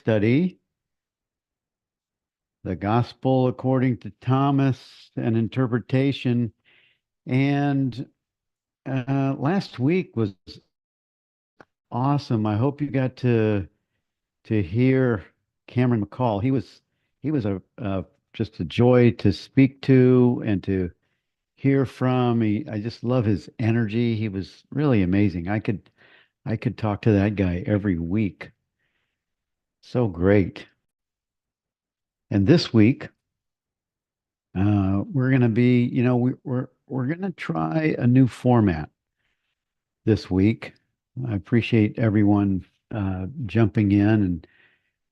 study, The Gospel According to Thomas, an interpretation. And last week was awesome. I hope you got to hear Cameron McColl. He was a just a joy to speak to and to hear from. I just love his energy. He was really amazing. I could talk to that guy every week. So great. And this week, we're going to be, we're going to try a new format this week. I appreciate everyone jumping in, and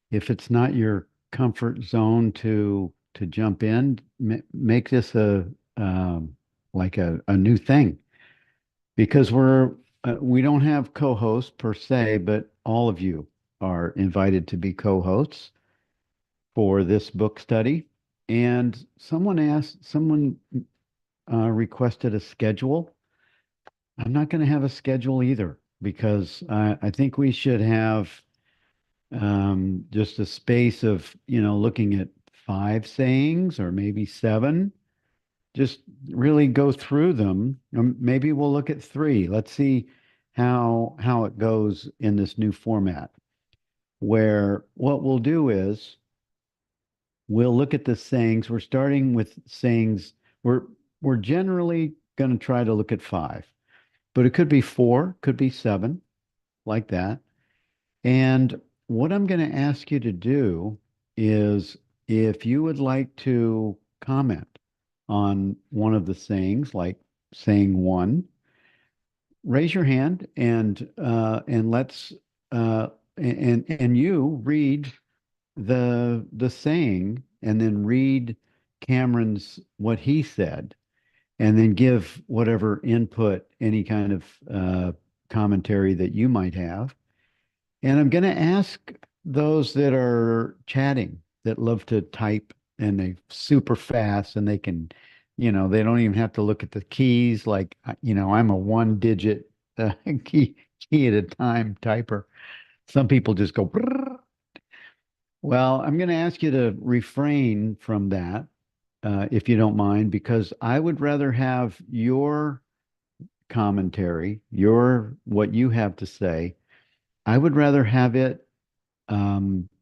if it's not your comfort zone to jump in, make this a like a new thing because we don't have co-hosts per se, but all of you are invited to be co-hosts for this book study. And someone requested a schedule. I'm not going to have a schedule either because I think we should have just a space of, looking at five sayings or maybe seven. Just really go through them. Maybe we'll look at three. Let's see how it goes in this new format, where what we'll do is we'll look at the sayings. We're starting with sayings. We're generally going to try to look at five, but it could be four, could be seven, like that. And what I'm going to ask you to do is if you would like to comment on one of the sayings, like saying one, raise your hand and let's and you read the saying and then read Cameron's what he said and then give whatever input, any kind of commentary that you might have. And I'm going to ask those that are chatting that love to type and they super fast and they can, they don't even have to look at the keys. Like, I'm a one digit key at a time typer. Some people just go, brrr. Well, I'm going to ask you to refrain from that, if you don't mind, because I would rather have your commentary, what you have to say. I would rather have it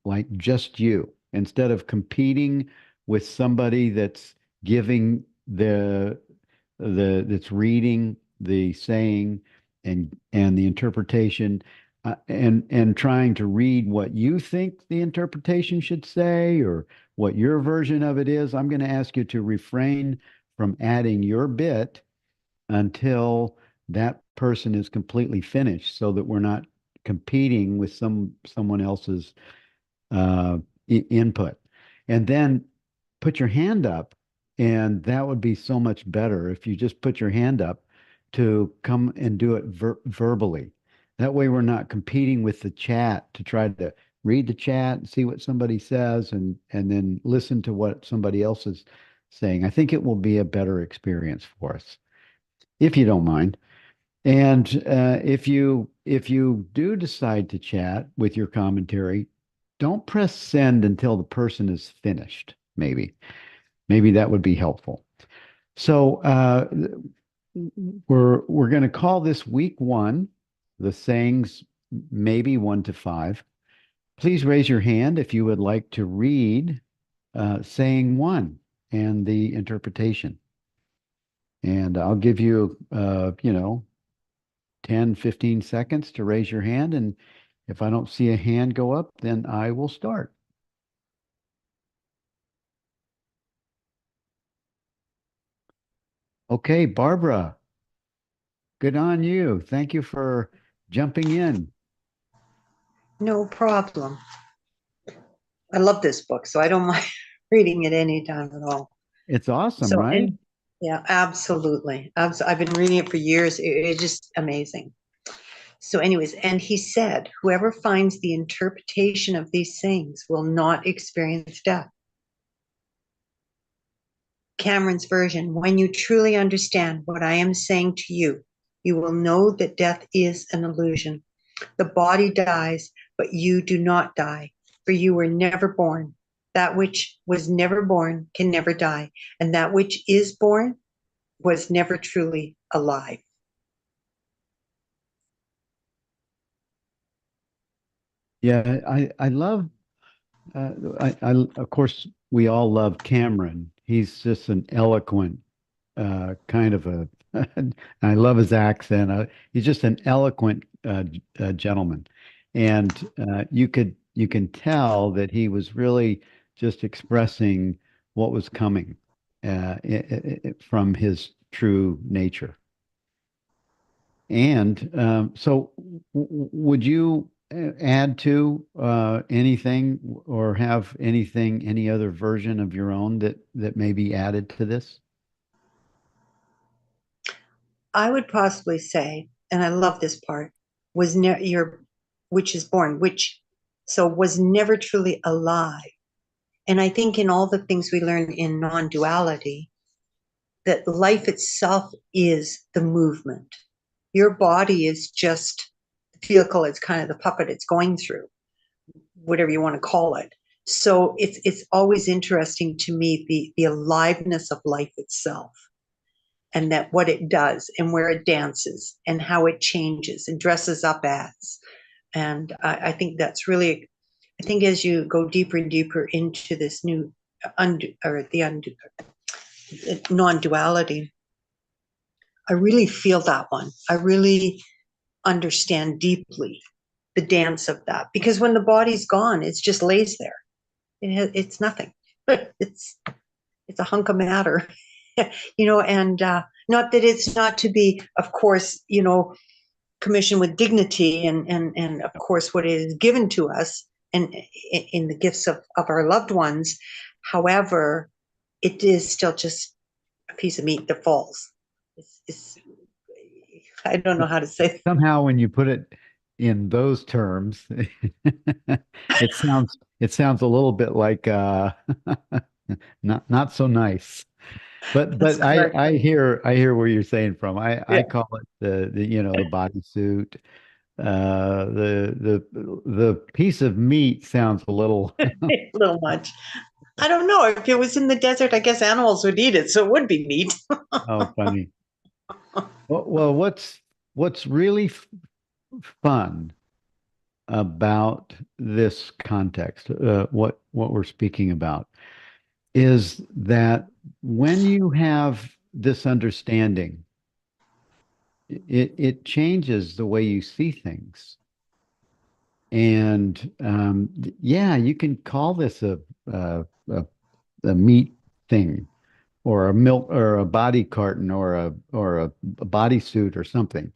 like just you instead of competing with somebody that's giving that's reading the saying and the interpretation and trying to read what you think the interpretation should say or what your version of it is. I'm going to ask you to refrain from adding your bit until that person is completely finished so that we're not competing with someone else's input. And then put your hand up, and that would be so much better if you just put your hand up to come and do it verbally. That way we're not competing with the chat to try to read the chat and see what somebody says and then listen to what somebody else is saying. I think it will be a better experience for us, if you don't mind. And if you do decide to chat with your commentary, don't press send until the person is finished. Maybe that would be helpful. So we're going to call this week one, the sayings maybe one to five. Please raise your hand if you would like to read saying one and the interpretation. And I'll give you, 10, 15 seconds to raise your hand. And if I don't see a hand go up, then I will start. Okay, Barbara, good on you. Thank you for jumping in. No problem. I love this book, so I don't mind reading it anytime at all. It's awesome, So, right? yeah, absolutely. I've been reading it for years. It's just amazing. So, anyways, and he said, whoever finds the interpretation of these things will not experience death. Cameron's version, when you truly understand what I am saying to you, you will know that death is an illusion. The body dies, but you do not die. for you were never born. That which was never born can never die, and that which is born was never truly alive. Yeah, I love of course we all love Cameron. He's just an eloquent kind of a I love his accent. He's just an eloquent gentleman, and you can tell that he was really just expressing what was coming from his true nature. And so, would you add to anything or have anything, any other version of your own that may be added to this? I would possibly say, and I love this part, was your which is born, which so was never truly alive. And I think in all the things we learn in non-duality, that life itself is the movement. Your body is just the vehicle, it's kind of the puppet it's going through, whatever you want to call it. So it's always interesting to me the aliveness of life itself, and that what it does and where it dances and how it changes and dresses up as. And I think that's really, I think as you go deeper and deeper into this new non-duality, I really feel that one. I really understand deeply the dance of that, because when the body's gone, it just lays there. It's nothing. It's it's a hunk of matter, and not that it's not to be, of course, commissioned with dignity, and of course what is given to us and in the gifts of our loved ones. However, it is still just a piece of meat that falls. It's I don't know how to say. Somehow, when you put it in those terms, it sounds a little bit like not so nice. That's But correct. I hear where you're saying from. I Yeah, call it the the bodysuit. The piece of meat sounds a little a little much. I don't know. If it was in the desert, I guess animals would eat it, so it would be meat. oh funny. Well, what's really fun about this context, what we're speaking about, is that when you have this understanding, it changes the way you see things. And yeah, you can call this a, a meat thing or a milk or a body carton or a bodysuit or something.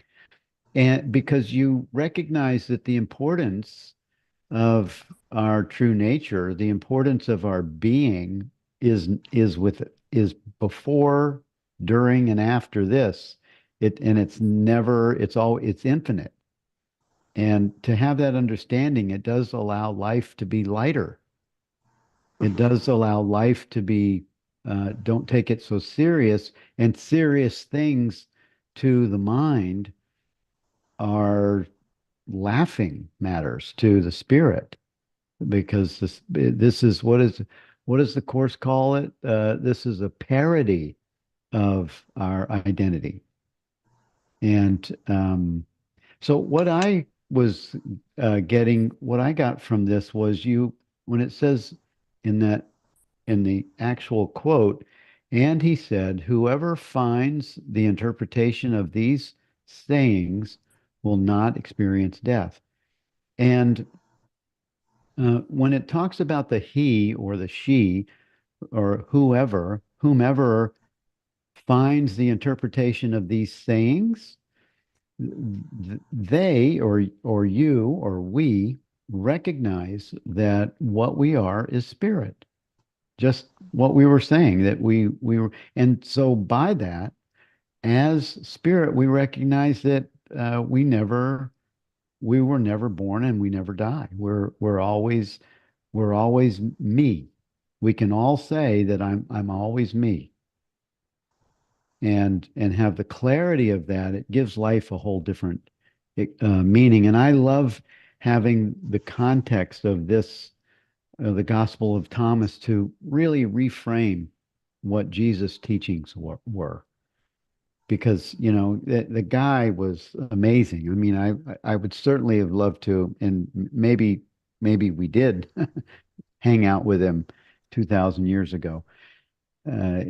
And because you recognize that the importance of our true nature, the importance of our being is before, during, and after this. It's never, it's infinite. And to have that understanding, it does allow life to be lighter. It does allow life to be, don't take it so serious. And serious things to the mind are laughing matters to the spirit, because this is what does the course call it? This is a parody of our identity. And so what I was what I got from this was when it says in that, in the actual quote, and he said, whoever finds the interpretation of these sayings will not experience death. And when it talks about the he or the she or whomever finds the interpretation of these sayings, they or you or we recognize that what we are is spirit. Just what we were saying, that we were, and so by that, as spirit, we recognize that we were never born and we never die. We're always me. We can all say that I'm always me, and have the clarity of that. It gives life a whole different meaning. And I love having the context of this, the Gospel of Thomas to really reframe what Jesus' teachings were. Because the guy was amazing. I mean, I would certainly have loved to, and maybe we did hang out with him 2,000 years ago. Uh,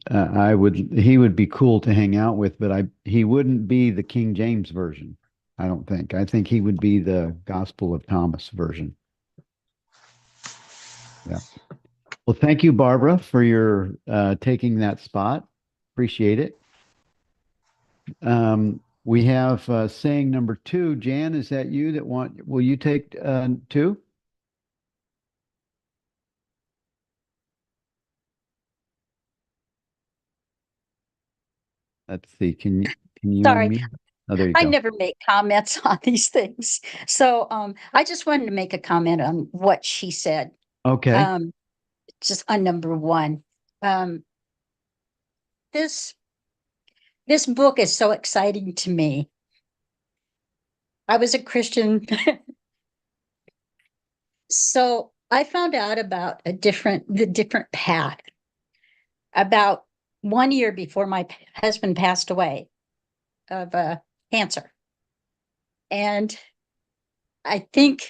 I would he would be cool to hang out with, but he wouldn't be the King James version. I don't think. I think he would be the Gospel of Thomas version. Yeah. Well, thank you, Barbara, for your taking that spot. Appreciate it. We have saying number two. Jan, is that you that will you take two? Let's see. Can you Sorry, unmute? Oh, there you I go. never make comments on these things. So I just wanted to make a comment on what she said. Okay. Um, just on number one. Um, this this book is so exciting to me. I was a Christian, so I found out about the different path about 1 year before my husband passed away of cancer. And I think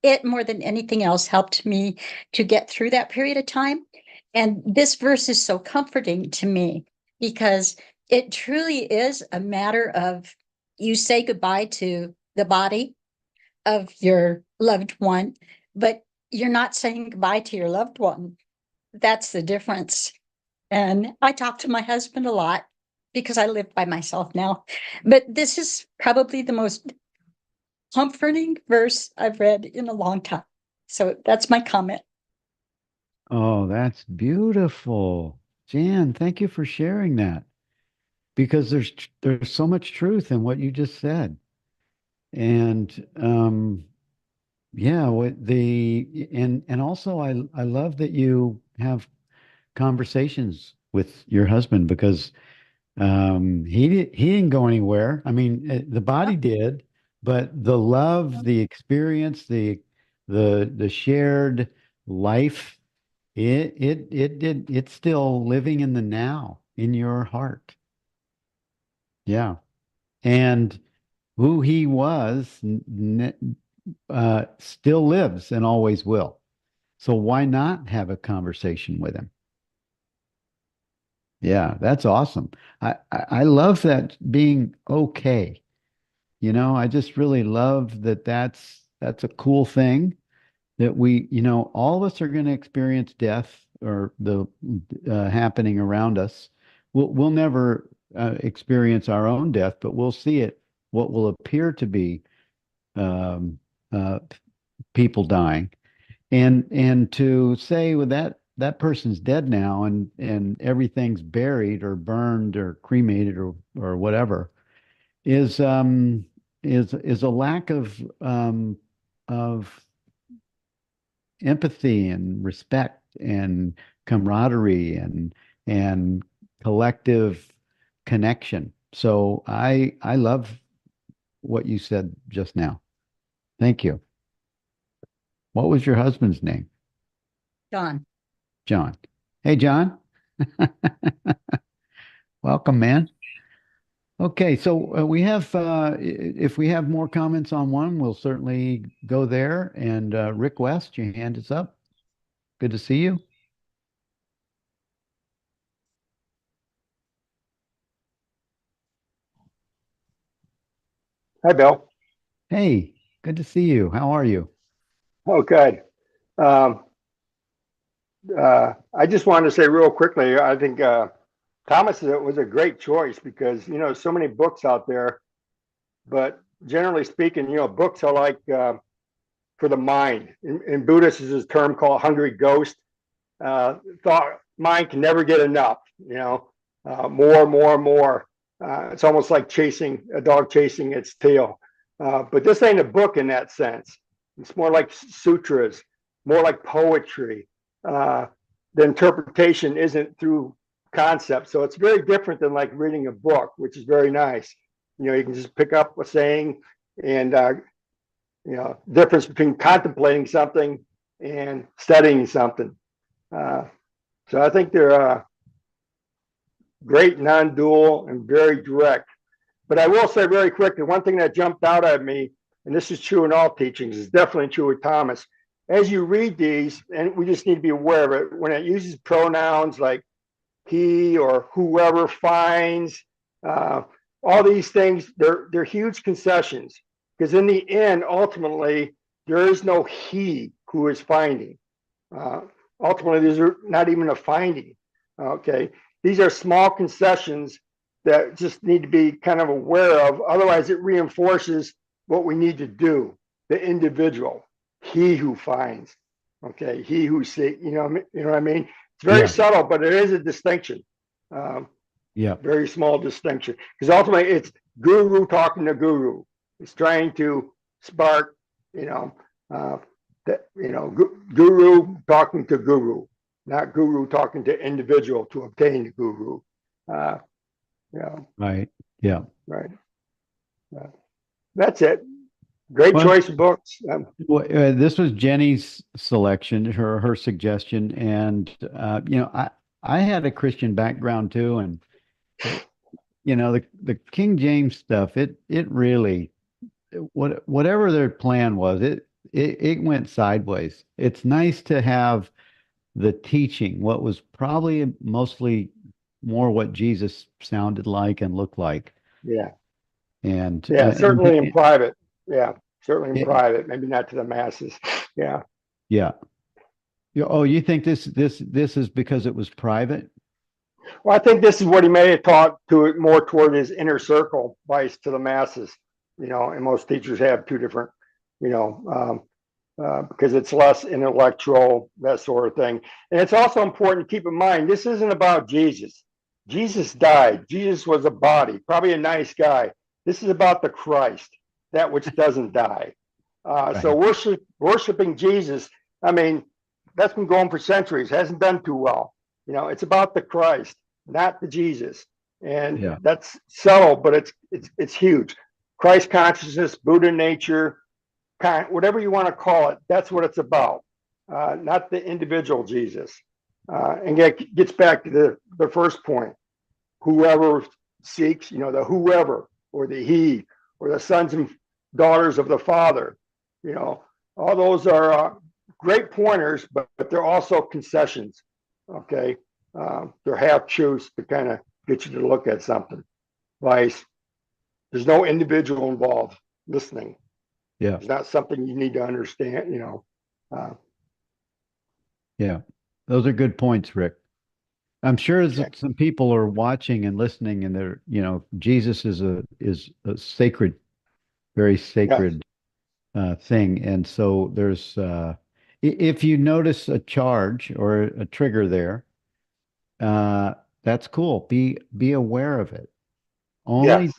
it more than anything else helped me to get through that period of time. And this verse is so comforting to me because it truly is a matter of you say goodbye to the body of your loved one, but you're not saying goodbye to your loved one. That's the difference. And I talk to my husband a lot because I live by myself now. But this is probably the most comforting verse I've read in a long time. So that's my comment. Oh, that's beautiful. Jan, thank you for sharing that because there's so much truth in what you just said. And yeah, and also I love that you have conversations with your husband because he didn't go anywhere. I mean, the body did, but the love, the experience, the shared life, it's still living in the now in your heart. Yeah. And who he was still lives and always will. So why not have a conversation with him? Yeah, that's awesome. I love that being okay. I just really love that that's a cool thing that all of us are going to experience death or the happening around us. We'll never experience our own death, but we'll see it, what will appear to be um, uh, people dying. And to say, well, that person's dead now and everything's buried or burned or cremated or whatever is is a lack of empathy and respect and camaraderie and collective connection. So I love what you said just now. Thank you. What was your husband's name? John. John. Hey, John. Welcome, man. Okay, so we have, if we have more comments on one, we'll certainly go there. And Rick West, your hand is up. Good to see you. Hi, Bill. Hey, good to see you. How are you? Oh, good. Um, I just wanted to say real quickly, I think Thomas was a great choice because, so many books out there, but generally speaking, books are like for the mind. In Buddhist is this term called hungry ghost. Thought mind can never get enough, more, more, more. It's almost like chasing a dog chasing its tail. But this ain't a book in that sense. It's more like sutras, more like poetry. Uh, the interpretation isn't through concept. So it's very different than like reading a book, which is very nice. You can just pick up a saying and difference between contemplating something and studying something. So I think they're great, non-dual, and very direct. But I will say very quickly, one thing that jumped out at me, and this is true in all teachings, is definitely true with Thomas. As you read these, and we just need to be aware of it, when it uses pronouns like he or whoever finds, all these things, they're huge concessions. Because in the end, ultimately, there is no he who is finding. Ultimately, there's not even a finding. Okay. These are small concessions that just need to be kind of aware of. Otherwise, it reinforces what we need to do. The individual, he who finds, okay, he who seeks. You know what I mean? It's very subtle, but it is a distinction. Very small distinction, because ultimately it's guru talking to guru. It's trying to spark, guru talking to guru, not guru talking to individual to obtain the guru. Right. Yeah. Right. That's it. Great choice of books. This was Jenny's selection, her suggestion, and I had a Christian background too, and the King James stuff, it really, whatever their plan was, it went sideways. It's nice to have the teaching, what was probably mostly more what Jesus sounded like and looked like. Yeah. And certainly in private. Yeah, certainly in private, maybe not to the masses. Yeah. Yeah. Oh, you think this is because it was private? Well, I think this is what he may have taught to more toward his inner circle, vice to the masses. And most teachers have two different, because it's less intellectual, that sort of thing. And it's also important to keep in mind, this isn't about Jesus. Jesus died. Jesus was a body, probably a nice guy. This is about the Christ, that which doesn't die. Right. So worshiping Jesus, I mean, that's been going for centuries, hasn't done too well. It's about the Christ, not the Jesus. And that's subtle, but it's huge. Christ consciousness, Buddha nature, whatever you want to call it, that's what it's about, not the individual Jesus. And it gets back to the first point. Whoever seeks, the whoever, or the he, or the sons and daughters of the Father, all those are great pointers, but they're also concessions. Okay. They're half truths to kind of get you to look at something. Vice, there's no individual involved listening. Yeah. It's not something you need to understand, Yeah. Those are good points, Rick. I'm sure some people are watching and listening, and they're, Jesus is a sacred, very sacred thing. And so there's, if you notice a charge or a trigger there, that's cool. Be aware of it. Only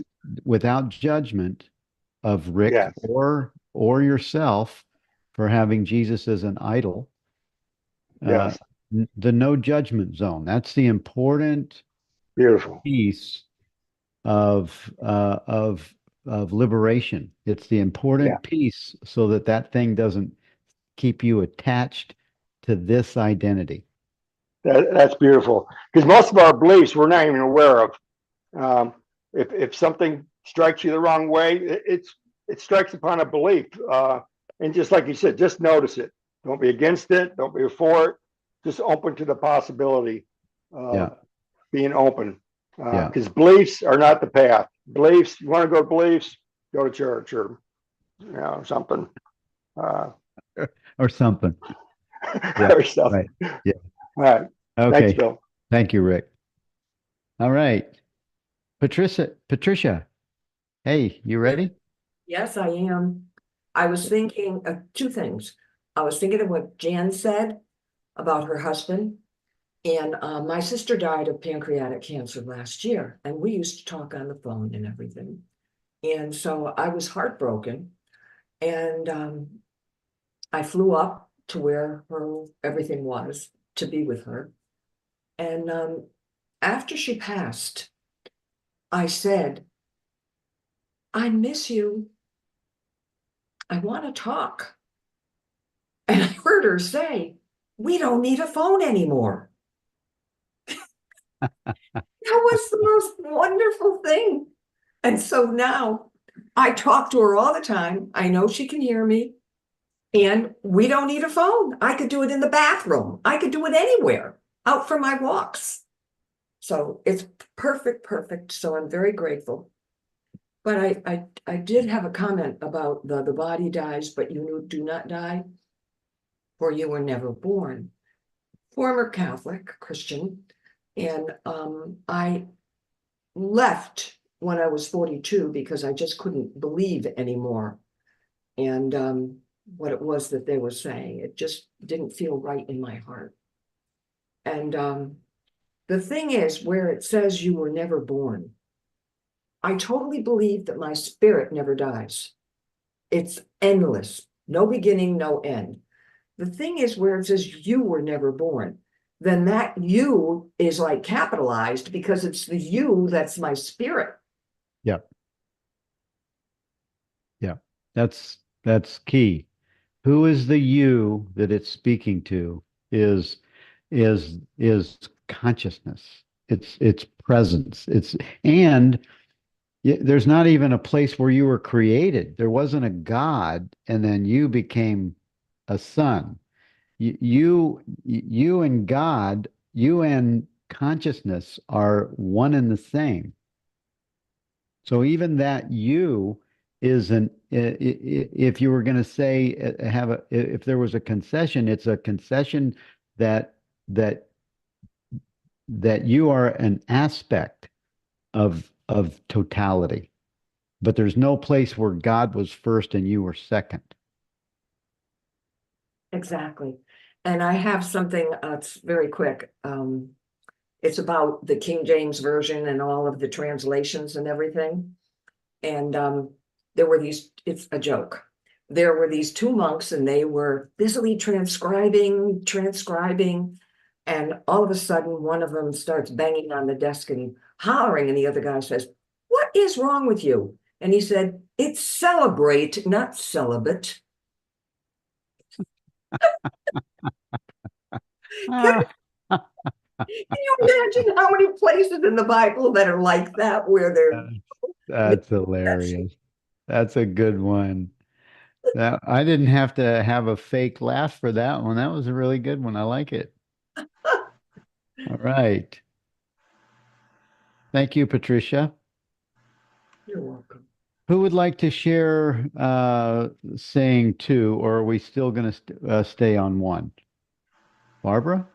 without judgment of Rick or yourself for having Jesus as an idol. The no judgment zone. That's the important, beautiful piece of liberation. It's the important piece so that thing doesn't keep you attached to this identity. That's beautiful, because most of our beliefs we're not even aware of. If something strikes you the wrong way, it strikes upon a belief, and just like you said, just notice it. Don't be against it. Don't be for it. Just open to the possibility of being open, because beliefs are not the path. Beliefs, you want to go to beliefs, go to church or something. Or something. Or something. Right. Yeah. All right. Okay. Thanks, Bill. Thank you, Rick. All right. Patricia. Hey, you ready? Yes, I am. I was thinking of two things. I was thinking of what Jan said about her husband. And my sister died of pancreatic cancer last year, and we used to talk on the phone and everything. And so I was heartbroken, and I flew up to where everything was to be with her. And after she passed, I said, I miss you. I want to talk. And I heard her say, we don't need a phone anymore. That was the most wonderful thing. And so now I talk to her all the time. I know she can hear me. And we don't need a phone. I could do it in the bathroom. I could do it anywhere, out for my walks. So it's perfect, perfect. So I'm very grateful. But I did have a comment about the body dies, but you do not die, for you were never born. Former Catholic Christian. And I left when I was 42 because I just couldn't believe anymore. And what it was that they were saying, it just didn't feel right in my heart. And the thing is, where it says you were never born, I totally believe that my spirit never dies. It's endless, no beginning, no end. The thing is, where it says you were never born, then that you is like capitalized because it's the you that's my spirit. Yeah. Yeah. That's key. Who is the you that it's speaking to is consciousness. It's presence. And there's not even a place where you were created. There wasn't a God, and then you became a son. You and God, you and consciousness are one and the same. So even that you is if you were going to say if there was a concession, it's a concession that that that you are an aspect of totality, but there's no place where God was first and you were second. Exactly. And I have something, it's very quick. It's about the King James Version and all of the translations and everything. And there were these, it's a joke. There were these two monks and they were busily transcribing. And all of a sudden, one of them starts banging on the desk and hollering. And the other guy says, "What is wrong with you?" And he said, "It's celebrate, not celibate." Can you imagine how many places in the Bible that are like that, where they're That's hilarious. That's a good one. That I didn't have to have a fake laugh for that one. That was a really good one. I like it. All right. Thank you, Patricia. You're welcome. Who would like to share saying two, or are we still going to stay on one? Barbara?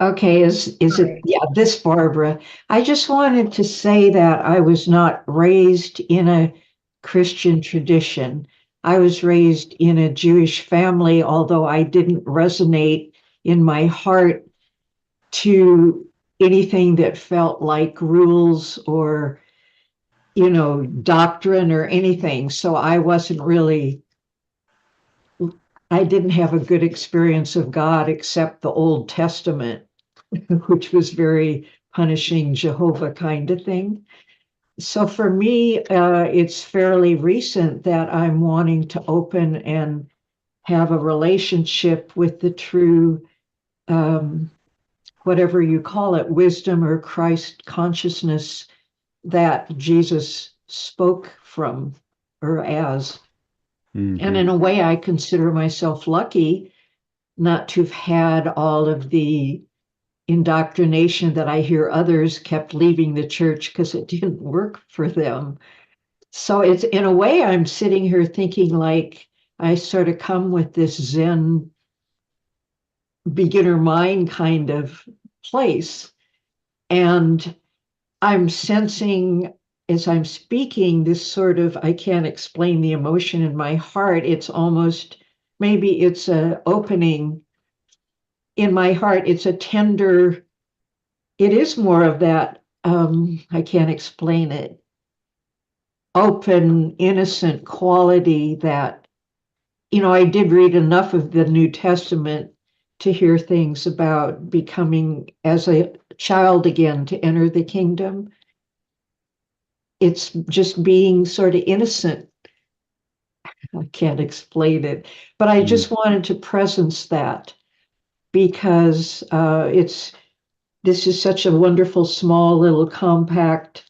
Okay, is it, yeah, this Barbara. I just wanted to say that I was not raised in a Christian tradition. I was raised in a Jewish family, although I didn't resonate in my heart to anything that felt like rules or, doctrine or anything. So I didn't have a good experience of God except the Old Testament, which was very punishing Jehovah kind of thing. So for me, it's fairly recent that I'm wanting to open and have a relationship with the true, whatever you call it, wisdom or Christ consciousness that Jesus spoke from or as. And in Mhm. a way, I consider myself lucky not to have had all of the indoctrination that I hear others kept leaving the church because it didn't work for them. So it's in a way, I'm sitting here thinking like I sort of come with this Zen beginner mind kind of place. And I'm sensing as I'm speaking this sort of, I can't explain the emotion in my heart. It's almost, maybe it's a opening in my heart. It's a tender, it is more of that, I can't explain it, open, innocent quality that, I did read enough of the New Testament to hear things about becoming as a child again to enter the kingdom. it's just being sort of innocent. I can't explain it, but I just wanted to presence that because this is such a wonderful, small, little compact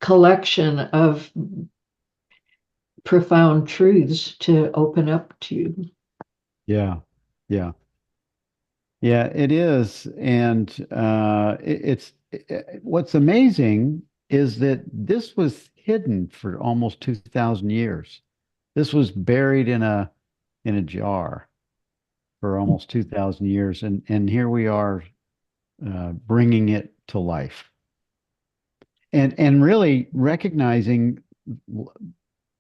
collection of profound truths to open up to. Yeah. Yeah. Yeah, it is. And what's amazing is that this was hidden for almost 2,000 years. This was buried in a jar for almost 2,000 years, and here we are bringing it to life, and really recognizing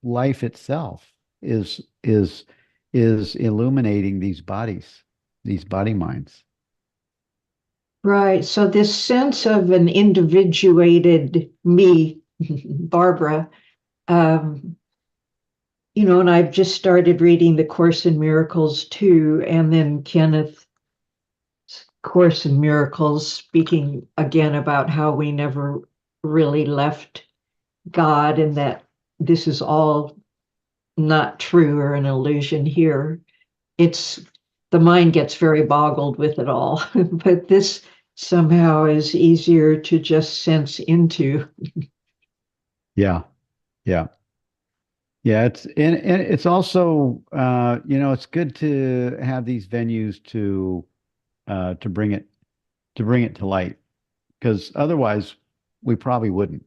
life itself is is illuminating these bodies, these body minds. Right. So this sense of an individuated me, Barbara, um, and I've just started reading the Course in Miracles too, and then Kenneth's Course in Miracles speaking again about how we never really left God and that this is all not true or an illusion here. It's the mind gets very boggled with it all, but this somehow is easier to just sense into. Yeah, yeah, yeah. And it's also it's good to have these venues to bring it to light, because otherwise we probably wouldn't.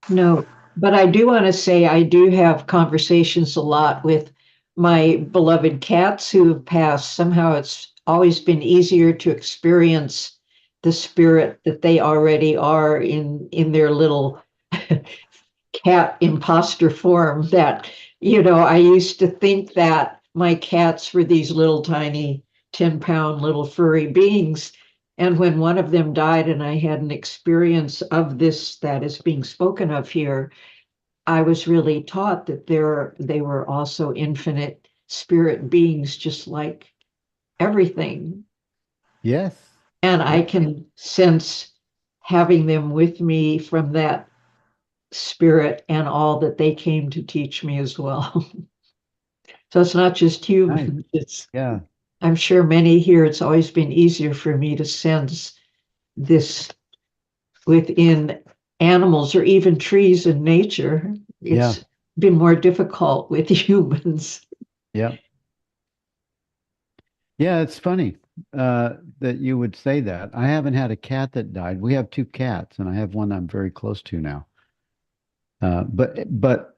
No, but I do want to say I do have conversations a lot with my beloved cats who have passed. Somehow it's always been easier to experience the spirit that they already are in their little cat imposter form that, I used to think that my cats were these little tiny 10-pound little furry beings. And when one of them died and I had an experience of this that is being spoken of here, I was really taught that they were also infinite spirit beings, just like everything. Yes. And I Yeah. can sense having them with me from that spirit and all that they came to teach me as well. So it's not just Nice. humans. It's Yeah. I'm sure many here, it's always been easier for me to sense this within animals or even trees in nature. Yeah. It's been more difficult with humans. Yeah. Yeah, it's funny that you would say that. I haven't had a cat that died. We have two cats, and I have one I'm very close to now. But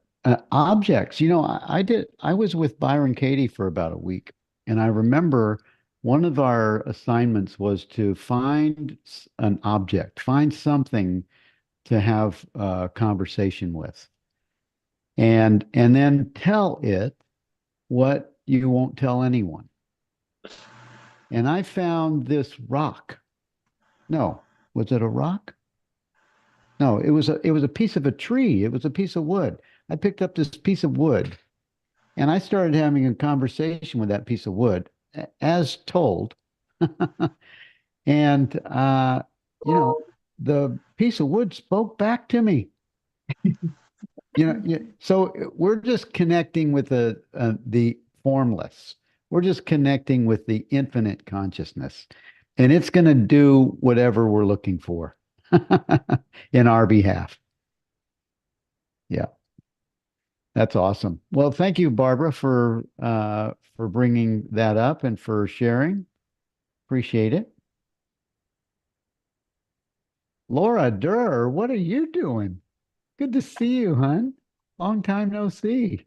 objects, I was with Byron Katie for about a week, and I remember one of our assignments was to find an object, find something to have a conversation with, and then tell it what you won't tell anyone. And I found this rock. No, was it a rock? No, it was a piece of a tree. It was a piece of wood. I picked up this piece of wood and I started having a conversation with that piece of wood as told. And the piece of wood spoke back to me. So we're just connecting with the formless. We're just connecting with the infinite consciousness, and it's going to do whatever we're looking for in our behalf. Yeah, that's awesome. Well, thank you, Barbara, for bringing that up and for sharing. Appreciate it. Laura Durr, what are you doing? Good to see you, hon. Long time no see.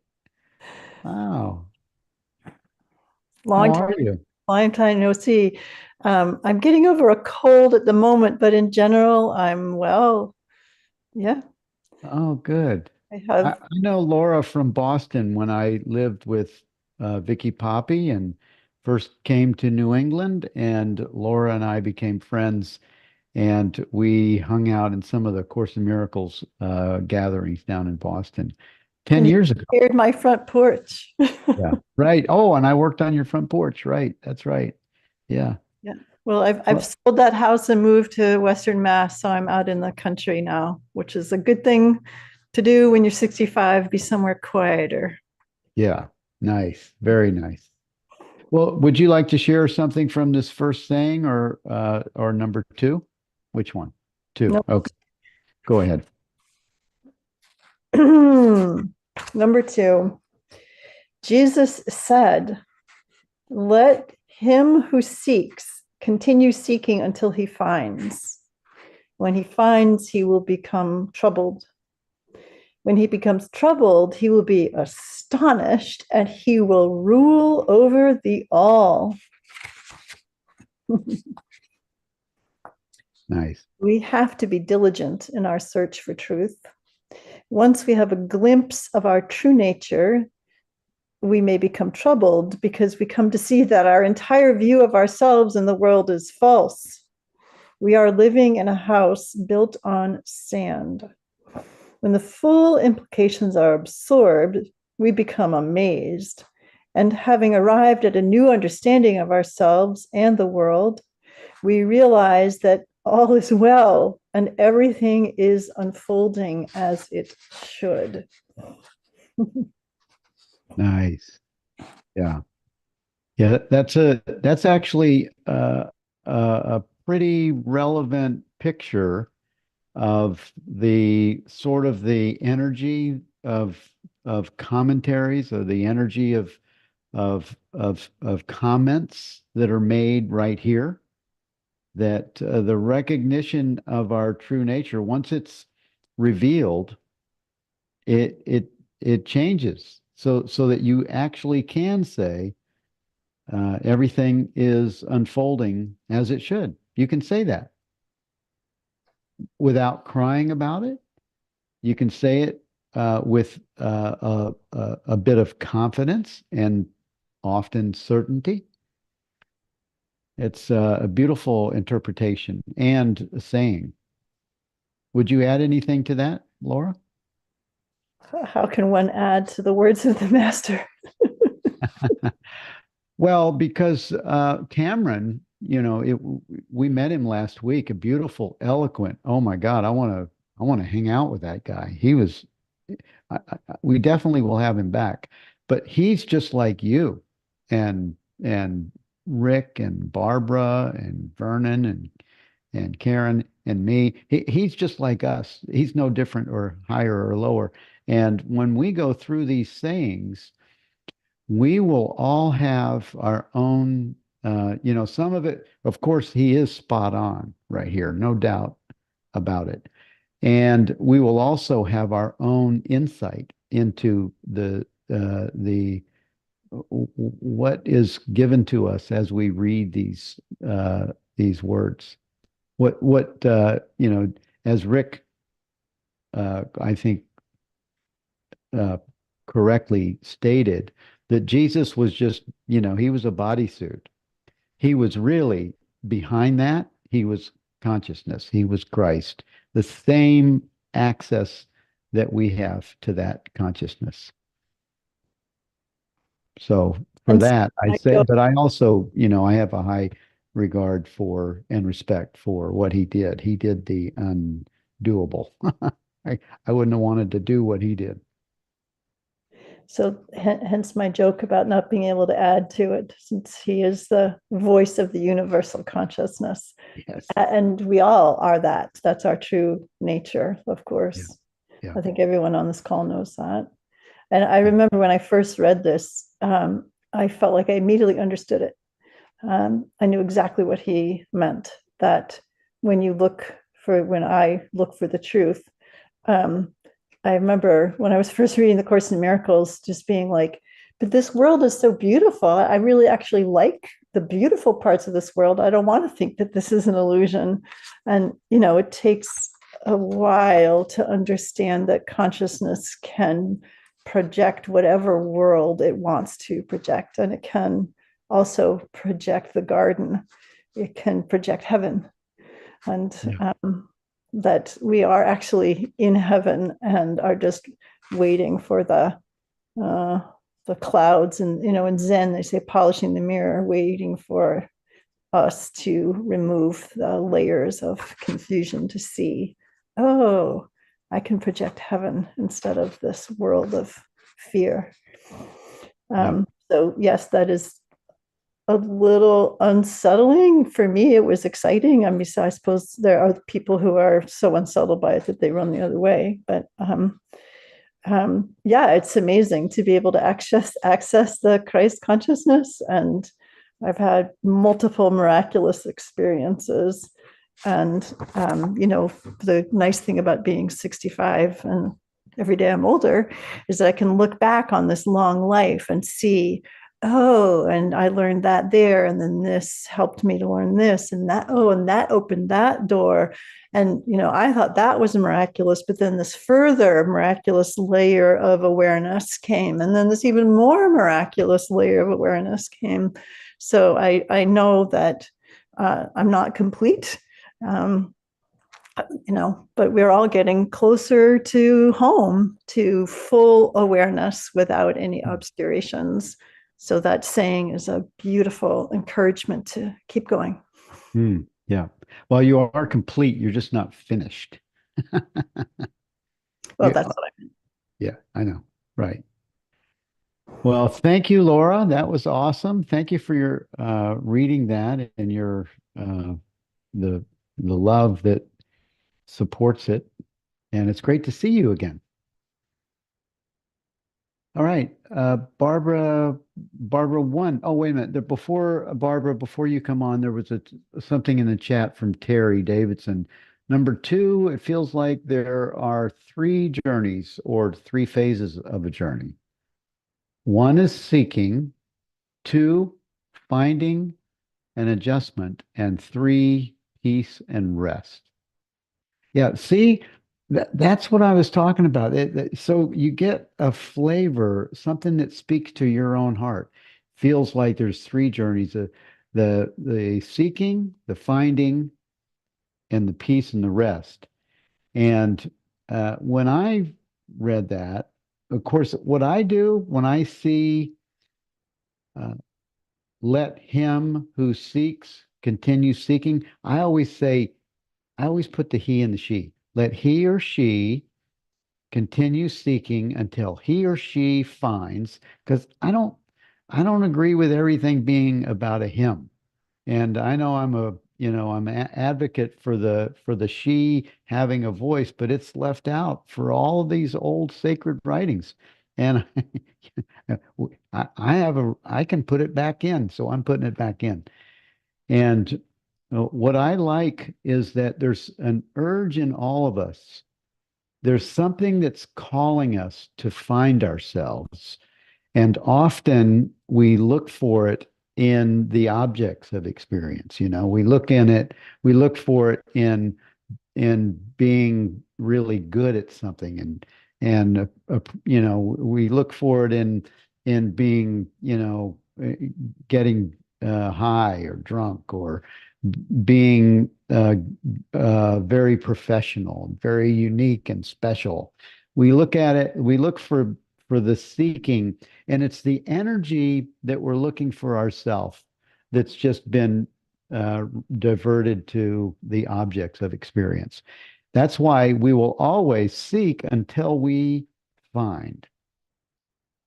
Wow. How Long time, are you? long time no see. I'm getting over a cold at the moment, but in general, I'm well. Yeah, Oh, good. I I have. know Laura from Boston when I lived with Vicky Poppy and first came to New England, and Laura and I became friends, and we hung out in some of the Course in Miracles gatherings down in Boston 10 And you years ago. cleared my front porch. Yeah. Right. Oh, and I worked on your front porch. Right. That's right. Yeah. Yeah. Well, I've sold that house and moved to Western Mass, so I'm out in the country now, which is a good thing to do when you're 65, be somewhere quieter. Yeah, nice. Very nice. Well, would you like to share something from this first saying or number two? Which one? Two. Nope. Okay, go ahead. Number two, Jesus said, let him who seeks continue seeking until he finds. When he finds, he will become troubled. When he becomes troubled, he will be astonished and he will rule over the all. Nice. We have to be diligent in our search for truth. Once we have a glimpse of our true nature, we may become troubled because we come to see that our entire view of ourselves and the world is false. We are living in a house built on sand. When the full implications are absorbed, we become amazed. And having arrived at a new understanding of ourselves and the world, we realize that all is well and everything is unfolding as it should. Nice. Yeah. Yeah, that's actually a pretty relevant picture of the sort of the energy of commentaries, or the energy of comments that are made right here. That the recognition of our true nature, once it's revealed, it changes, so that you actually can say everything is unfolding as it should. You can say that without crying about it. You can say it with a bit of confidence and often certainty. It's a beautiful interpretation and a saying. Would you add anything to that, Laura? How can one add to the words of the master? Well, because Cameron, we met him last week, a beautiful, eloquent. Oh my God, I want to hang out with that guy. He was, we definitely will have him back, but he's just like you, and Rick and Barbara and Vernon and Karen and me. He's just like us. He's no different or higher or lower. And when we go through these things, we will all have our own, some of it, of course, he is spot on right here, no doubt about it. And we will also have our own insight into the what is given to us as we read these words. As Rick, I think, correctly stated, that Jesus was just, he was a bodysuit. He was really behind that. He was consciousness. He was Christ, the same access that we have to that consciousness. So for And that, I I say, go- but I also, I have a high regard for and respect for what he did. He did the undoable. I wouldn't have wanted to do what he did. So hence my joke about not being able to add to it, since he is the voice of the universal consciousness. Yes. And we all are that. That's our true nature, of course. Yeah. Yeah. I think everyone on this call knows that. And I remember when I first read this, I felt like I immediately understood it. I knew exactly what he meant, that when I look for the truth, I remember when I was first reading the Course in Miracles, just being like, but this world is so beautiful. I really actually like the beautiful parts of this world. I don't want to think that this is an illusion. And, it takes a while to understand that consciousness can project whatever world it wants to project. And it can also project the garden. It can project heaven. And that we are actually in heaven and are just waiting for the clouds. And in Zen they say polishing the mirror, waiting for us to remove the layers of confusion to see, oh, I can project heaven instead of this world of fear. So yes, that is a little unsettling. For me, it was exciting. I mean, so I suppose there are people who are so unsettled by it that they run the other way. But yeah, it's amazing to be able to access the Christ consciousness. And I've had multiple miraculous experiences. And the nice thing about being 65 and every day I'm older is that I can look back on this long life and see, oh, and I learned that there, and then this helped me to learn this, and that, oh, and that opened that door. And I thought that was miraculous, but then this further miraculous layer of awareness came, and then this even more miraculous layer of awareness came. So I know that I'm not complete. But we're all getting closer to home, to full awareness without any obscurations. So that saying is a beautiful encouragement to keep going. Yeah. Well, you are complete. You're just not finished. Well, that's what I mean. Yeah, I know. Right. Well, thank you, Laura. That was awesome. Thank you for your reading that and your the love that supports it. And it's great to see you again. All right. Barbara one. Oh, wait a minute. Before Barbara, before you come on, there was something in the chat from Terry Davidson. Number two, it feels like there are three journeys or three phases of a journey. One is seeking, two, finding an adjustment, and three, peace and rest. Yeah, see, that's what I was talking about. So you get a flavor, something that speaks to your own heart. Feels like there's three journeys: the seeking, the finding, and the peace and the rest. And when I read that, of course, what I do when I see uh, "let him who seeks continue seeking," I always say, I always put the he and the she. Let he or she continue seeking until he or she finds, because I don't agree with everything being about a him. And I know I'm an advocate for the she having a voice, but it's left out for all of these old sacred writings. And I can put it back in, so I'm putting it back in. And what I like is that there's an urge in all of us. There's something that's calling us to find ourselves. And often we look for it in the objects of experience. We look for it in being really good at something, and we look for it in being, getting high or drunk, or being very professional, very unique and special. We look for the seeking, and it's the energy that we're looking for ourselves that's just been diverted to the objects of experience. That's why we will always seek until we find.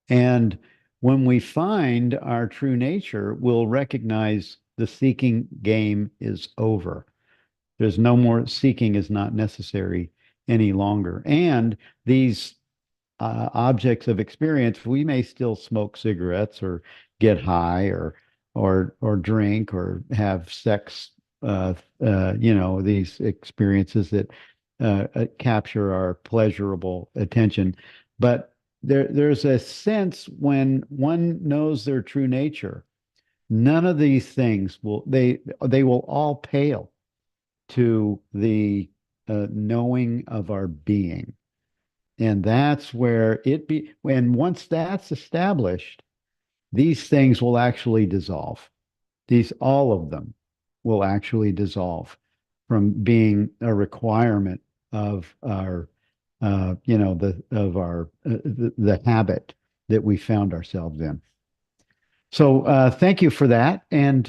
And when we find our true nature, we'll recognize the seeking game is over. There's no more seeking, is not necessary any longer. And these objects of experience, we may still smoke cigarettes or get high or drink or have sex, these experiences that capture our pleasurable attention. But there's a sense when one knows their true nature, none of these things they will all pale to the knowing of our being. And that's where when once that's established, these things will actually dissolve. All of them will actually dissolve from being a requirement of our, the habit that we found ourselves in. So thank you for that. And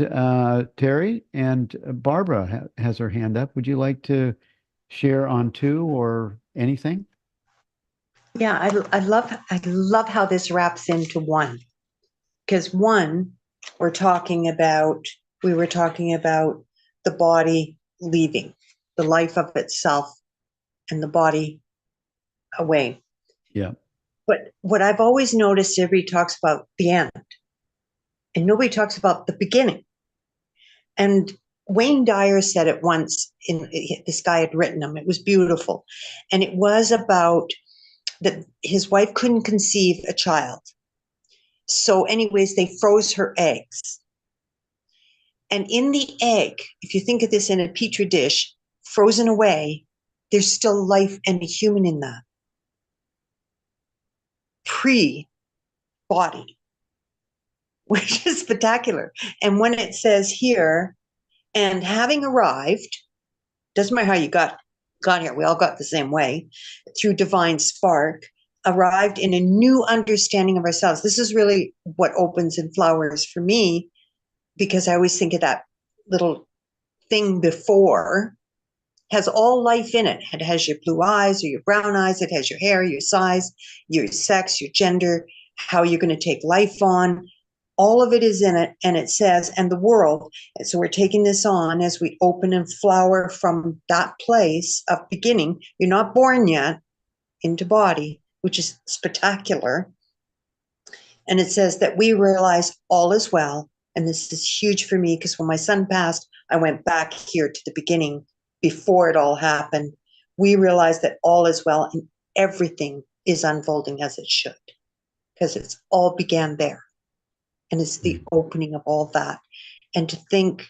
Terry and Barbara has her hand up. Would you like to share on two or anything? Yeah, I love how this wraps into one, because one, we were talking about the body leaving, the life of itself and the body away. Yeah. But what I've always noticed, everybody talks about the end and nobody talks about the beginning. And Wayne Dyer said it once, this guy had written him, it was beautiful. And it was about that his wife couldn't conceive a child. So anyways, they froze her eggs. And in the egg, if you think of this in a petri dish, frozen away, there's still life and a human in that. Pre-body, which is spectacular. And when it says here, and having arrived, doesn't matter how you got here, we all got the same way, through divine spark, arrived in a new understanding of ourselves. This is really what opens and flowers for me, because I always think of that little thing before, has all life in it. It has your blue eyes or your brown eyes. It has your hair, your size, your sex, your gender, how you're going to take life on. All of it is in it. And it says, and the world. And so we're taking this on as we open and flower from that place of beginning. You're not born yet into body, which is spectacular. And it says that we realize all is well. And this is huge for me, because when my son passed, I went back here to the beginning before it all happened. We realize that all is well and everything is unfolding as it should, because it's all began there. And it's the opening of all that. And to think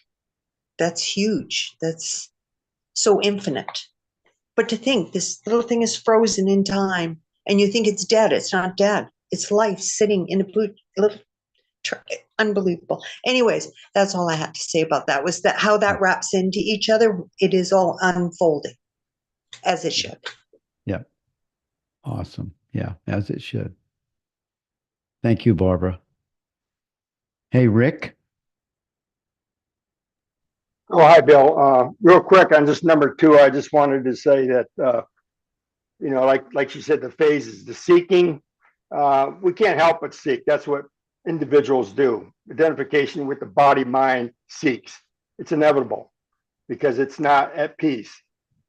that's huge, that's so infinite. But to think this little thing is frozen in time and you think it's dead, it's not dead. It's life sitting in a blue little, unbelievable. Anyways, that's all I had to say about that, was that how that wraps into each other. It is all unfolding as it should. Yeah. Awesome. Yeah, as it should. Thank you, Barbara. Hey, Rick. Oh, hi, Bill. Real quick on just number two, I just wanted to say that, like you said, the phases, the seeking, we can't help but seek. That's what individuals do. Identification with the body, mind seeks. It's inevitable because it's not at peace.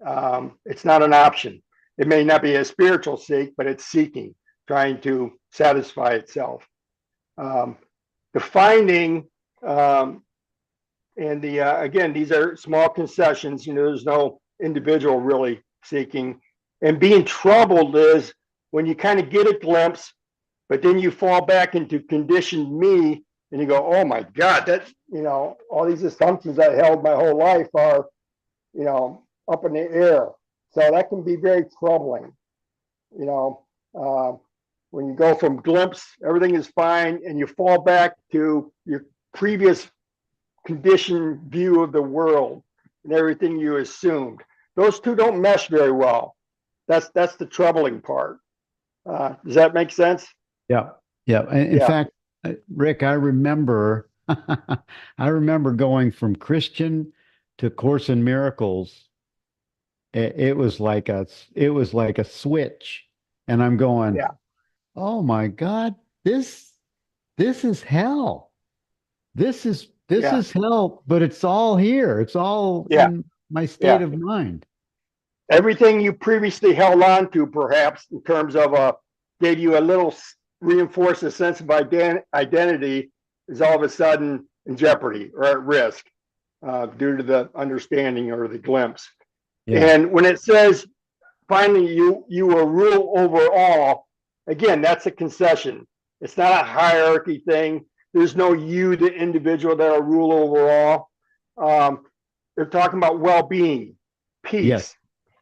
It's not an option. It may not be a spiritual seek, but it's seeking, trying to satisfy itself. The finding, and again, these are small concessions. There's no individual really seeking. And being troubled is when you kind of get a glimpse, but then you fall back into conditioned me and you go, oh my God, all these assumptions I held my whole life are, up in the air. So that can be very troubling. When you go from glimpse, everything is fine, and you fall back to your previous conditioned view of the world and everything you assumed. Those two don't mesh very well. That's the troubling part. Does that make sense? Yeah. Yeah. In fact, Rick, I remember going from Christian to Course in Miracles. It was like a switch. And I'm going, oh my God, this is hell. This is hell, but it's all here. It's all in my state of mind. Everything you previously held on to, perhaps in terms of gave you a little reinforced a sense of identity, is all of a sudden in jeopardy or at risk due to the understanding or the glimpse. Yeah. And when it says finally you will rule over all, again, that's a concession. It's not a hierarchy thing. There's no you, the individual, that will rule over all. They're talking about well-being, peace. Yes.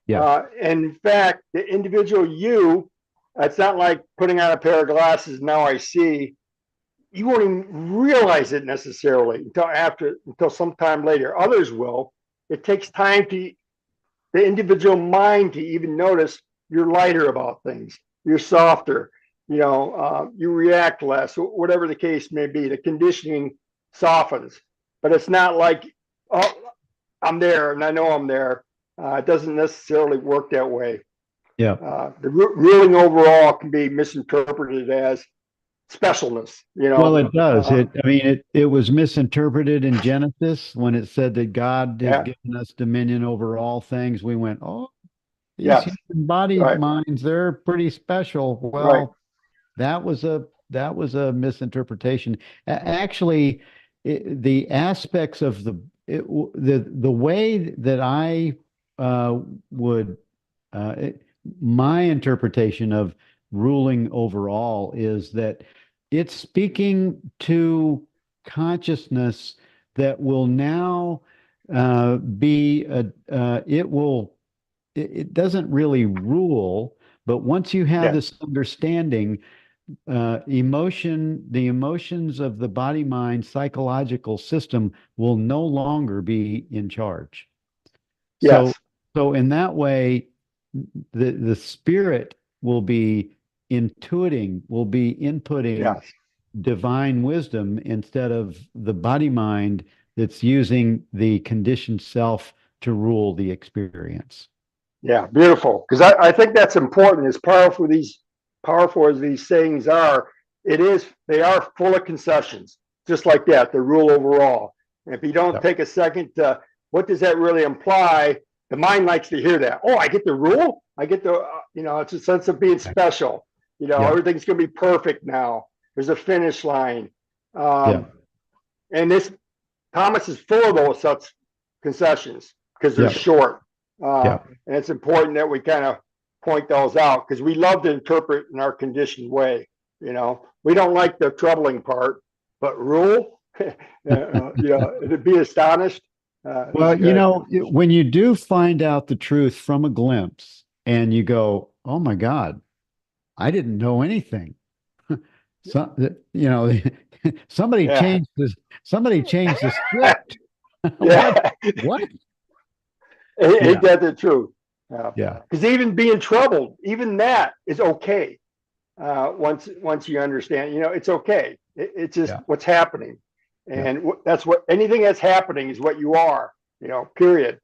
Yeah. And in fact, the individual you, it's not like putting on a pair of glasses, now I see. You won't even realize it necessarily until sometime later. Others will. It takes time to the individual mind to even notice you're lighter about things. You're softer. you react less, whatever the case may be. The conditioning softens, but it's not like, oh, I'm there and I know I'm there. It doesn't necessarily work that way. Yeah. The ruling overall can be misinterpreted as specialness. Well, it does. Uh, It was misinterpreted in Genesis when it said that God has yeah, given us dominion over all things. We went, oh, these yes, human body right, minds, they're pretty special. right, Well, that was a misinterpretation. Actually, the aspects of the way that I would my interpretation of ruling overall is that it's speaking to consciousness that will now be it will it doesn't really rule, but once you have yes, this understanding, the emotions of the body mind psychological system will no longer be in charge. So, yes, so in that way, the spirit will be inputting yes, divine wisdom instead of the body mind that's using the conditioned self to rule the experience. yeah, beautiful. Because I think that's important. As powerful as these sayings are, they are full of concessions, just like that, the rule overall. And if you don't Yep. take a second to, what does that really imply? The mind likes to hear that. Oh, I get the rule. I get it's a sense of being special. Yeah. Everything's going to be perfect now. There's a finish line. Yeah. And this Thomas is full of those such concessions because they're Yeah. short. Yeah. And it's important that we kind of point those out because we love to interpret in our conditioned way. We don't like the troubling part, but rule, to be astonished is Well, good. when you do find out the truth from a glimpse and you go, oh my God, I didn't know anything. So, somebody Yeah, changed somebody changed the script. What? yeah, What? ain't Yeah. that the truth? Yeah. Because even being troubled, even that is okay. Once you understand, it's okay. It's just Yeah. what's happening, Yeah. and that's what anything that's happening is what you are. Period.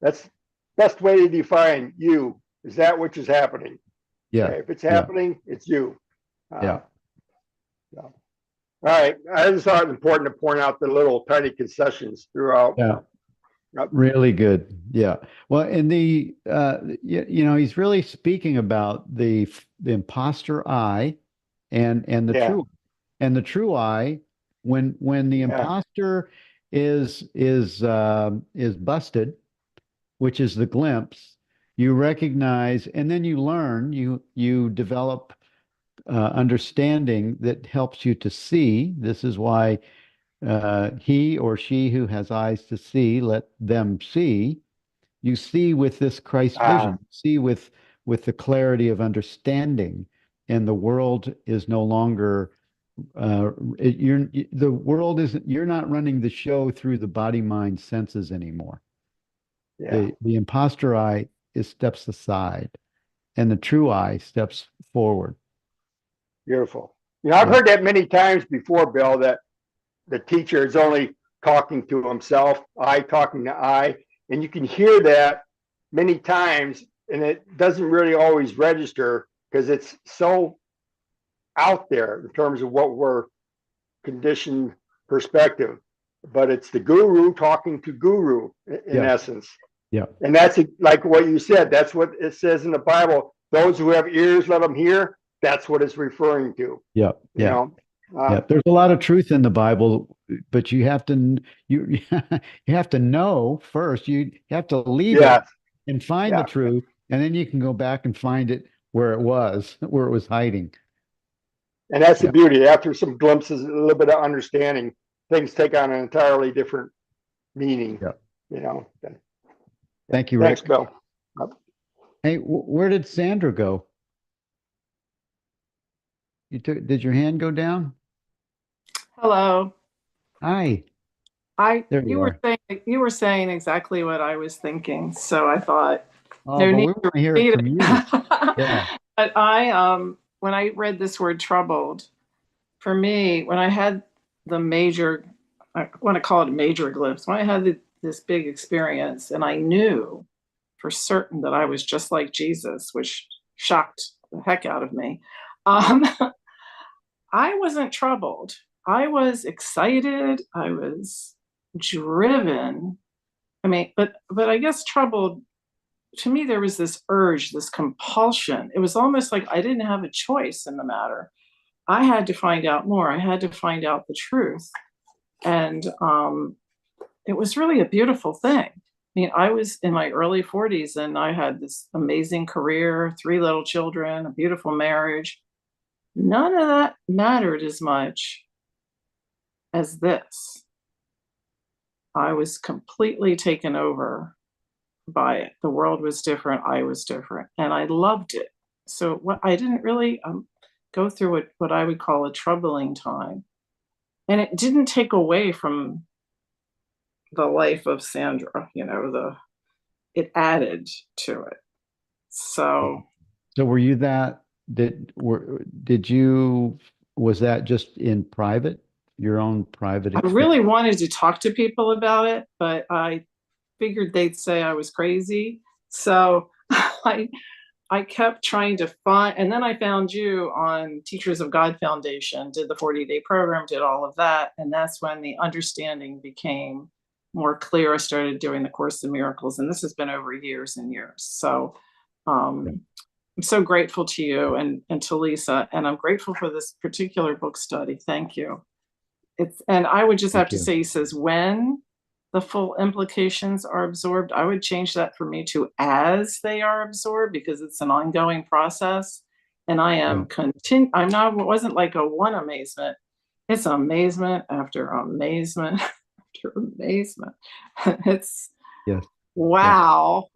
That's best way to define you is that which is happening. Yeah. Okay, if it's Yeah. happening, it's you. Yeah. So. All right, I just thought it important to point out the little tiny concessions throughout. Yeah. Yep. Really good. Yeah. Well, and he's really speaking about the imposter I and the Yeah, true I when the yeah, imposter is busted, which is the glimpse, you recognize and then you learn, you develop understanding that helps you to see. This is why he or she who has eyes to see, let them see. You see with this Christ uh, vision, see with the clarity of understanding, and the world is no longer the world isn't you're not running the show through the body mind senses anymore. yeah, The imposter I is steps aside, and the true I steps forward. beautiful. I've Yeah, heard that many times before, Bill. That the teacher is only talking to himself, I talking to I, and you can hear that many times, and it doesn't really always register because it's so out there in terms of what we're conditioned perspective. But it's the guru talking to guru in yeah, essence. yeah, And that's like what you said. That's what it says in the Bible. Those who have ears, let them hear. That's what it's referring to. yeah, You yeah. know, Yeah, there's a lot of truth in the Bible, but you have to you you have to know first. You have to leave yeah, it and find the yeah. truth, and then you can go back and find it where it was hiding. And that's the Yeah, beauty. After some glimpses, a little bit of understanding, things take on an entirely different meaning. yeah. You know. Thank you, Thanks, Rick. Bill. Hey, where did Sandra go? Did your hand go down? Hello. Hi, I there you are. you were saying exactly what I was thinking. So I thought Oh, no but need we to want to hear it repeat from it. you. Yeah, But I when I read this word troubled, for me, when I had the major, I want to call it a major glimpse, when I had this big experience and I knew for certain that I was just like Jesus, which shocked the heck out of me. Um, I wasn't troubled. I was excited. I was driven. I mean, but I guess troubled, to me, there was this urge, this compulsion. It was almost like I didn't have a choice in the matter. I had to find out more. I had to find out the truth. And it was really a beautiful thing. I mean, I was in my early 40s and I had this amazing career, 3 little children, a beautiful marriage. None of that mattered as much as this. I was completely taken over by it. The world was different. I was different. And I loved it. So what I didn't really go through what I would call a troubling time. And it didn't take away from the life of Sandra, it added to it. So So were you that did you was that just in private, your own private I experience? really wanted to talk to people about it, but I figured they'd say I was crazy. So I kept trying to find, and then I found you on Teachers of God Foundation, did the 40-day program, did all of that. And that's when the understanding became more clear. I started doing the Course in Miracles, and this has been over years and years. So I'm so grateful to you and to Lisa, and I'm grateful for this particular book study. Thank you. And I would just have Thank to you. say, he says, when the full implications are absorbed, I would change that for me to as they are absorbed, because it's an ongoing process. And I am I'm not, it wasn't like a one amazement. It's amazement after amazement after amazement. It's Yes. wow.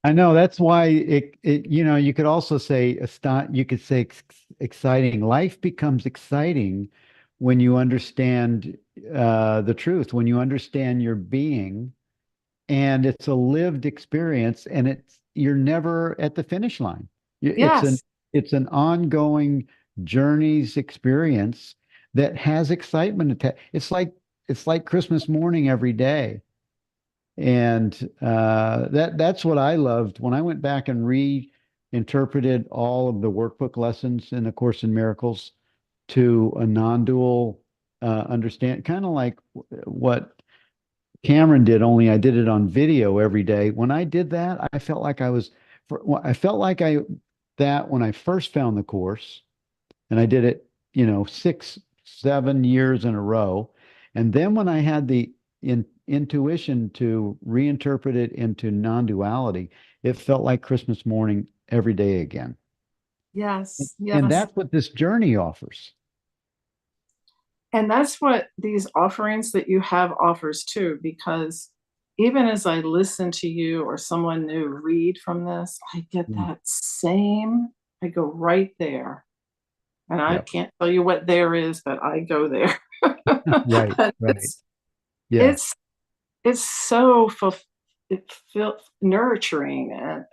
I know that's why you could also say you could say exciting. Life becomes exciting when you understand the truth, when you understand your being, and it's a lived experience, and you're never at the finish line. Yes. It's an ongoing journey's experience that has excitement attached. It's like Christmas morning every day. And that's what I loved when I went back and reinterpreted all of the workbook lessons in A Course in Miracles to a non-dual understand, kind of like what Cameron did, only I did it on video every day. When I did that, I felt like I felt like that when I first found the course, and I did it, 6, 7 years in a row. And then when I had the intuition to reinterpret it into non-duality, it felt like Christmas morning every day again. Yes. And Yes. that's what this journey offers. And that's what these offerings that you have offers too, because even as I listen to you or someone new read from this, I get that same, I go right there. And I Yep. can't tell you what there is, but I go there. Right. Yeah. It's so it feels nurturing and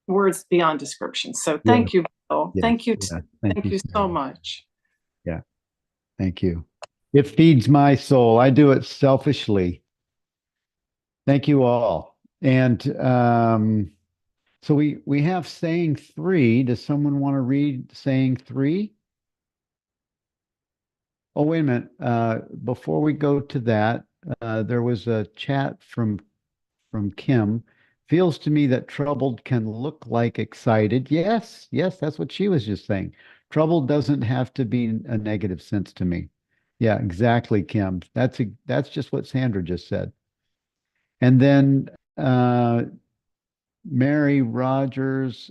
words beyond description. So Yeah. thank you, Bill. Yes. Thank you. Yeah. Thank you so Sarah. much. Yeah. Thank you. It feeds my soul. I do it selfishly. Thank you all. And so we have saying 3. Does someone want to read saying 3? Oh, wait a minute. Before we go to that, there was a chat from Kim. Feels to me that troubled can look like excited. Yes, yes, that's what she was just saying. Troubled doesn't have to be a negative sense to me. Yeah, exactly, Kim. That's just what Sandra just said. And then Mary Rogers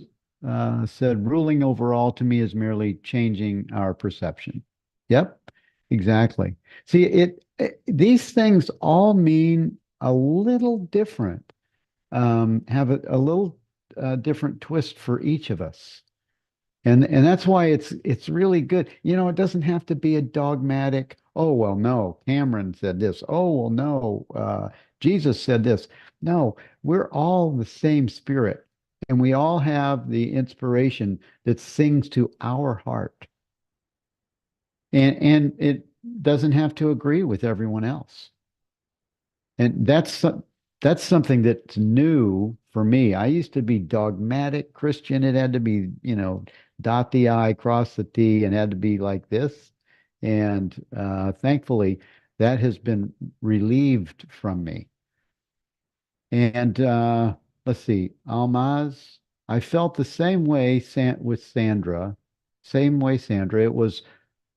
said, ruling overall to me is merely changing our perception. Yep, exactly. See, these things all mean a little different, have a little different twist for each of us. And that's why it's really good. It doesn't have to be a dogmatic, oh, well, no, Cameron said this. Oh, well, no, Jesus said this. No, we're all the same spirit. and we all have the inspiration that sings to our heart. And it doesn't have to agree with everyone else. And that's something that's new for me. I used to be dogmatic Christian. It had to be, dot the I, cross the T, and had to be like this. And thankfully, that has been relieved from me. And let's see, Almaz, I felt the same way with Sandra, same way, Sandra. It was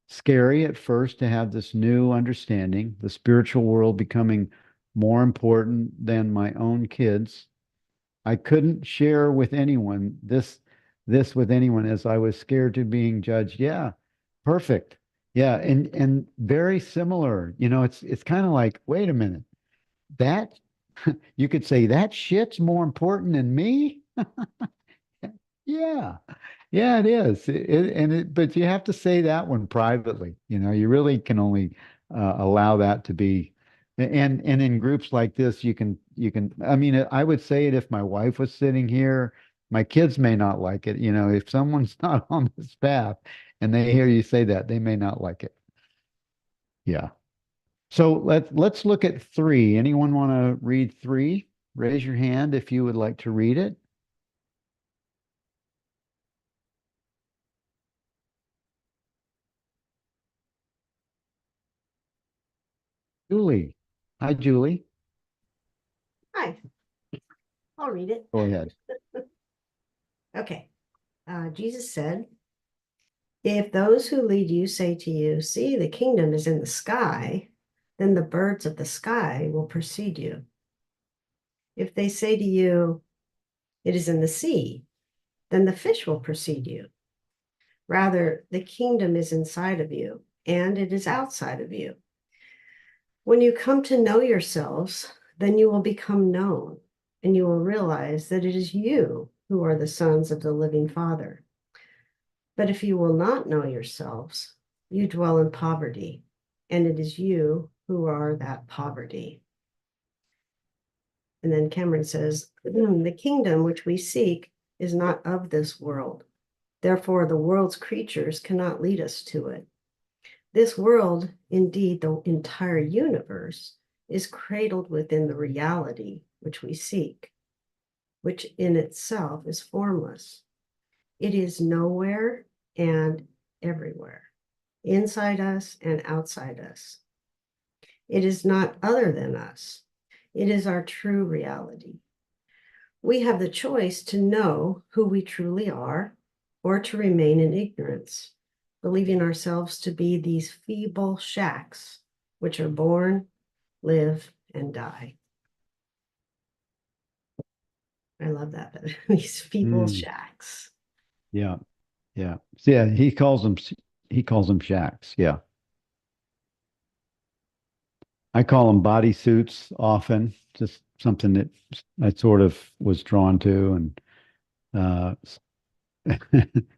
scary at first to have this new understanding, the spiritual world becoming more important than my own kids. I couldn't share with anyone this with anyone as I was scared to being judged. Yeah, perfect. Yeah, and very similar. It's kind of like, wait a minute, that you could say that shit's more important than me. Yeah, yeah, it is. But you have to say that one privately. You really can only allow that to be. And in groups like this, you can. I mean, I would say it if my wife was sitting here. My kids may not like it. If someone's not on this path and they hear you say that, they may not like it. Yeah. So let's look at three. Anyone want to read three? Raise your hand if you would like to read it. Julie. Hi, Julie. Hi, I'll read it. Go ahead. Okay. Jesus said, if those who lead you say to you, see, the kingdom is in the sky, then the birds of the sky will precede you. If they say to you, it is in the sea, then the fish will precede you. Rather, the kingdom is inside of you, and it is outside of you. When you come to know yourselves, then you will become known, and you will realize that it is you who are the sons of the living Father. But if you will not know yourselves, you dwell in poverty, and it is you who are that poverty. And then Cameron says, the kingdom which we seek is not of this world. Therefore, the world's creatures cannot lead us to it. This world, indeed, the entire universe, is cradled within the reality which we seek, which in itself is formless. It is nowhere and everywhere, inside us and outside us. It is not other than us. It is our true reality. We have the choice to know who we truly are or to remain in ignorance, believing ourselves to be these feeble shacks which are born, live, and die. I love that. These feeble shacks. Yeah. Yeah. So, yeah, he calls them shacks. Yeah. I call them bodysuits often, just something that I sort of was drawn to, and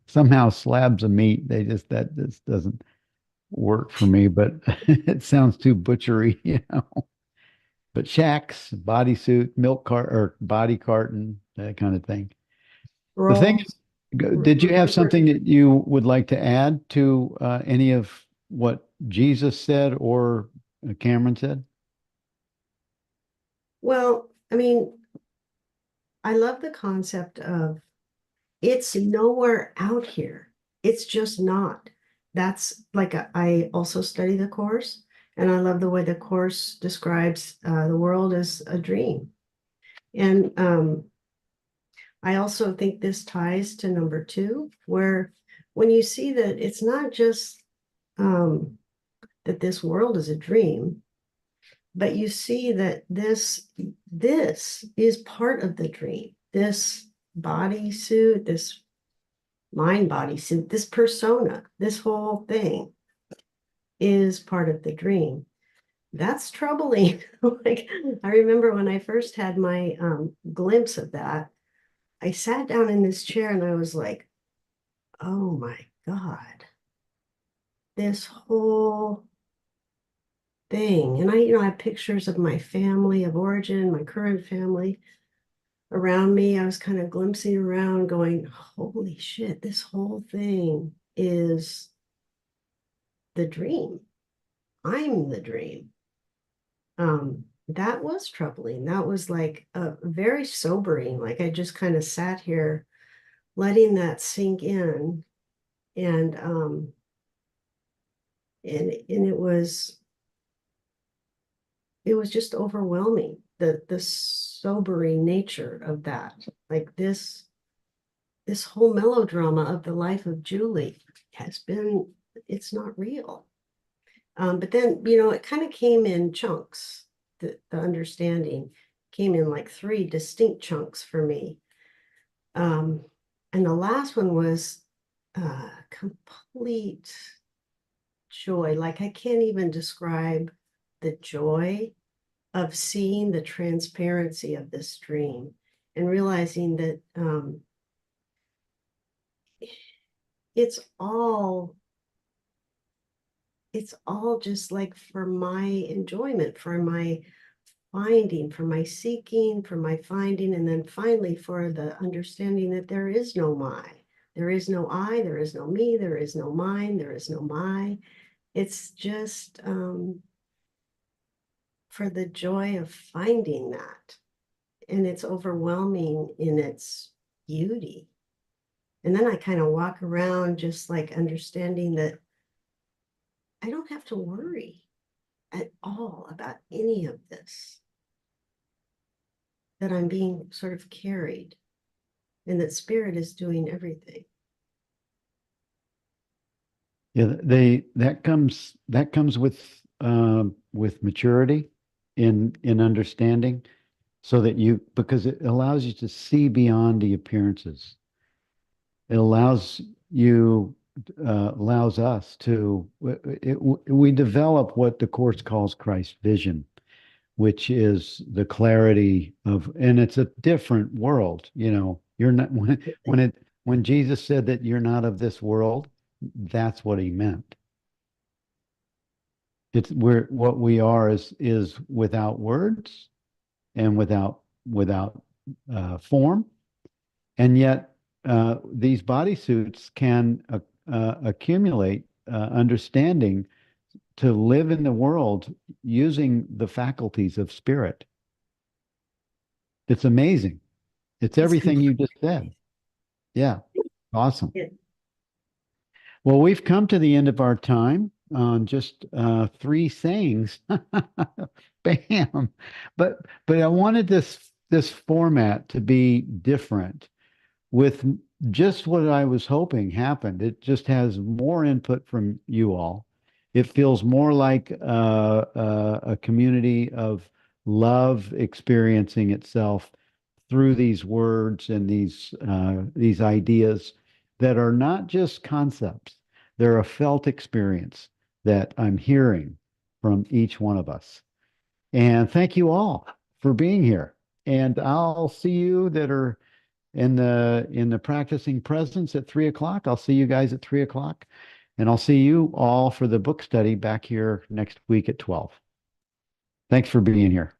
somehow slabs of meat, that just doesn't work for me, but it sounds too butchery. But shacks, bodysuit, milk cart or body carton, that kind of thing. The thing is, did you have something that you would like to add to any of what Jesus said or Cameron said? Well, I mean, I love the concept of it's nowhere out here. It's just not. That's like I also study the Course, and I love the way the Course describes the world as a dream. And I also think this ties to number 2, where when you see that it's not just that this world is a dream, but you see that this is part of the dream. This bodysuit, this mind bodysuit, this persona, this whole thing is part of the dream. That's troubling. Like, I remember when I first had my glimpse of that, I sat down in this chair and I was like, oh my God, this whole thing. And I have pictures of my family of origin, my current family. around me. I was kind of glimpsing around going, holy shit, this whole thing is the dream. I'm the dream. That was troubling. That was like a very sobering. Like I just kind of sat here letting that sink in. And it was just overwhelming, the sobering nature of that. Like this whole melodrama of the life of Julie it's not real. But then, it kind of came in chunks. The understanding came in like 3 distinct chunks for me. And the last one was complete joy. Like I can't even describe the joy of seeing the transparency of this dream and realizing that it's all just like for my enjoyment, for my finding, for my seeking, for my finding, and then finally for the understanding that there is no my, there is no I, there is no me, there is no mine, there is no my. It's just for the joy of finding that. And it's overwhelming in its beauty. And then I kind of walk around just like understanding that I don't have to worry at all about any of this, that I'm being sort of carried and that spirit is doing everything. Yeah, that comes with maturity in understanding, so that because it allows you to see beyond the appearances. It allows us to we develop what the Course calls Christ vision, which is the clarity of, and it's a different world. You're not when Jesus said that you're not of this world, that's what he meant. What we are is without words and without form, and yet these bodysuits can accumulate understanding to live in the world using the faculties of spirit. It's amazing. It's everything you just said. Yeah, awesome. Yeah. Well, we've come to the end of our time on just 3 sayings. Bam. But I wanted this format to be different with just what I was hoping happened. It just has more input from you all. It feels more like a community of love experiencing itself through these words and these ideas that are not just concepts. They're a felt experience that I'm hearing from each one of us. And thank you all for being here. And I'll see you that are in the practicing presence at 3 o'clock. I'll see you guys at 3 o'clock. And I'll see you all for the book study back here next week at 12. Thanks for being here.